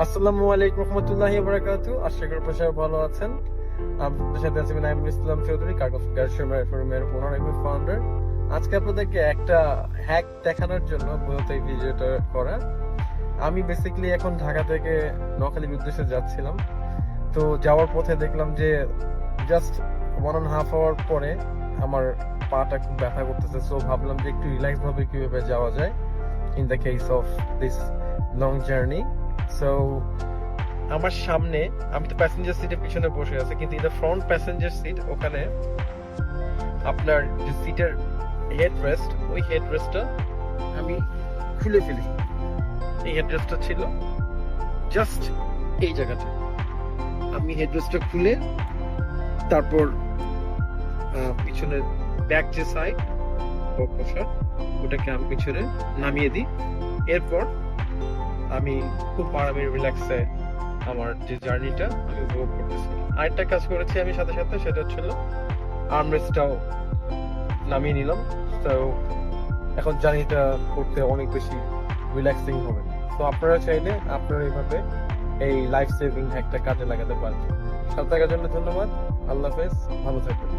আসসালামু আলাইকুম রহমতুল্লাহি ওয়া বারাকাতুহু। আশা করি আপনারা সবাই ভালো আছেন। আপনাদের সাথে আছি নাইমুল ইসলাম চৌধুরী, কার্গো ফিল্মের ওনার এবং ফাউন্ডার। আজকে আপনাদেরকে একটা হ্যাক দেখানোর জন্য মূলত এই ভিডিওটা করা। আমি বেসিক্যালি এখন ঢাকা থেকে নোয়াখালীর উদ্দেশ্যে যাচ্ছিলাম। তো যাওয়ার পথে দেখলাম যে জাস্ট 1.5 আওয়ার পরে আমার পাটা খুব ব্যথা করতেছে। সো ভাবলাম যে একটু রিল্যাক্স ভাবে কিভাবে যাওয়া যায় in the case of this long journey. So আমার সামনে, আমি তো প্যাসেঞ্জার সিটের পিছনে বসে আছি, কিন্তু in the front passenger seat ওখানে আপনার যে সিটের হেডরেস্ট, ওই হেডরেস্টটা আমি খুলে ফেলি। এই হেডরেস্টটা ছিল জাস্ট এই জায়গাটা। আমি হেডরেস্টটা খুলে তারপর পিছনের ব্যাক যে সাইড বসার, ওটাকে আমি পিছনে নামিয়ে দিই। এরপর আমি খুব আরামে রিল্যাক্সে আমার যে জার্নিটা আমি উপভোগ করতেছি। আরেকটা কাজ করেছি আমি সাথে সাথে, সেটা হচ্ছিল আর্মরেস্টটাও নামিয়ে নিলাম। তো এখন জার্নিটা করতে অনেক বেশি রিল্যাক্সিং হবে। তো আপনারা চাইলে আপনারা এইভাবে এই লাইফ সেভিং হ্যাকটা কাজে লাগাতে পারেন। সাথে থাকার জন্য ধন্যবাদ। আল্লাহ হাফেজ, ভালো থাকবেন।